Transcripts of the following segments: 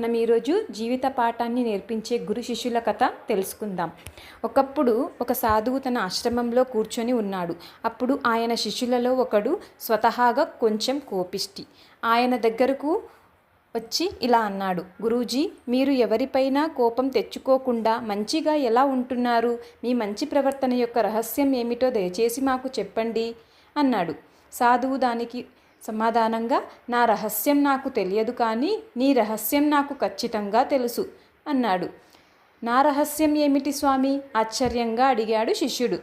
మనం ఈరోజు జీవిత పాఠాన్ని నేర్పించే గురు శిష్యుల కథ తెలుసుకుందాం. ఒకప్పుడు ఒక సాధువు తన ఆశ్రమంలో కూర్చొని ఉన్నాడు. అప్పుడు ఆయన శిష్యులలో ఒకడు స్వతహాగా కొంచెం కోపిష్టి. ఆయన దగ్గరకు వచ్చి ఇలా అన్నాడు, గురూజీ, మీరు ఎవరిపైనా కోపం తెచ్చుకోకుండా మంచిగా ఎలా ఉంటున్నారు? మీ మంచి ప్రవర్తన యొక్క రహస్యం ఏమిటో దయచేసి మాకు చెప్పండి అన్నాడు. సాధువు దానికి సమాధానంగా, నా రహస్యం నాకు తెలియదు, కానీ నీ రహస్యం నాకు ఖచ్చితంగా తెలుసు అన్నాడు. నా రహస్యం ఏమిటి స్వామి? ఆశ్చర్యంగా అడిగాడు శిష్యుడు.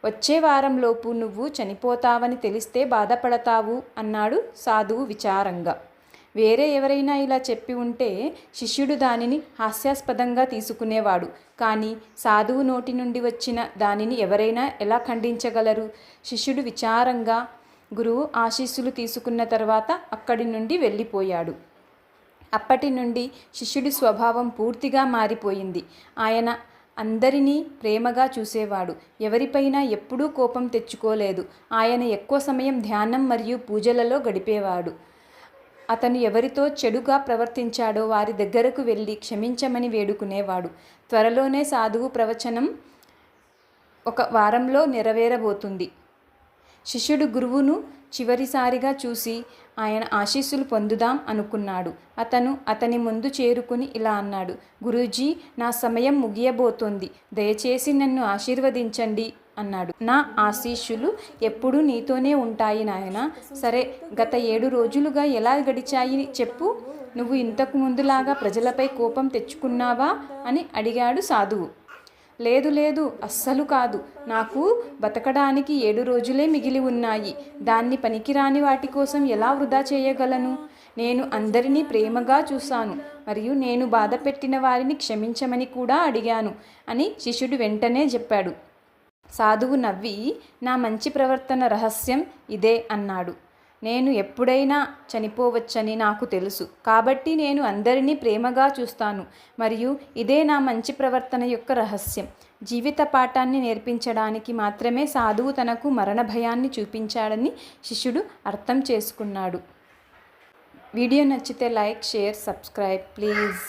వచ్చే వారంలోపు నువ్వు చనిపోతావని తెలిస్తే బాధపడతావు అన్నాడు సాధువు విచారంగా. వేరే ఎవరైనా ఇలా చెప్పి ఉంటే శిష్యుడు దానిని హాస్యాస్పదంగా తీసుకునేవాడు. కానీ సాధువు నోటి నుండి వచ్చిన దానిని ఎవరైనా ఎలా ఖండించగలరు? శిష్యుడు విచారంగా గురువు ఆశీస్సులు తీసుకున్న తర్వాత అక్కడి నుండి వెళ్ళిపోయాడు. అప్పటి నుండి శిష్యుడి స్వభావం పూర్తిగా మారిపోయింది. ఆయన అందరినీ ప్రేమగా చూసేవాడు. ఎవరిపైనా ఎప్పుడూ కోపం తెచ్చుకోలేదు. ఆయన ఎక్కువ సమయం ధ్యానం మరియు పూజలలో గడిపేవాడు. అతను ఎవరితో చెడుగా ప్రవర్తించాడో వారి దగ్గరకు వెళ్ళి క్షమించమని వేడుకునేవాడు. త్వరలోనే సాధువు ప్రవచనం ఒక వారంలో నెరవేరబోతుంది. శిష్యుడు గురువును చివరిసారిగా చూసి ఆయన ఆశీస్సులు పొందుదాం అనుకున్నాడు. అతని ముందు చేరుకుని ఇలా అన్నాడు, గురూజీ, నా సమయం ముగియబోతోంది, దయచేసి నన్ను ఆశీర్వదించండి అన్నాడు. నా ఆశీస్సులు ఎప్పుడూ నీతోనే ఉంటాయి నాయనా. సరే, గత 7 రోజులుగా ఎలా గడిచాయి చెప్పు. నువ్వు ఇంతకు ముందులాగా ప్రజలపై కోపం తెచ్చుకున్నావా అని అడిగాడు సాధువు. లేదు, అస్సలు కాదు. నాకు బతకడానికి 7 రోజులే మిగిలి ఉన్నాయి. దాన్ని పనికిరాని వాటి కోసం ఎలా వృధా చేయగలను? నేను అందరినీ ప్రేమగా చూశాను మరియు నేను బాధ పెట్టిన వారిని క్షమించమని కూడా అడిగాను అని శిష్యుడు వెంటనే చెప్పాడు. సాధువు నవ్వి, నా మంచి ప్రవర్తన రహస్యం ఇదే అన్నాడు. నేను ఎప్పుడైనా చనిపోవచ్చని నాకు తెలుసు, కాబట్టి నేను అందరినీ ప్రేమగా చూస్తాను మరియు ఇదే నా మంచి ప్రవర్తన యొక్క రహస్యం. జీవిత పాఠాన్ని నేర్పించడానికి మాత్రమే సాధువు తనకు మరణ భయాన్ని చూపించాడని శిష్యుడు అర్థం చేసుకున్నాడు. వీడియో నచ్చితే లైక్, షేర్, సబ్స్క్రైబ్ ప్లీజ్.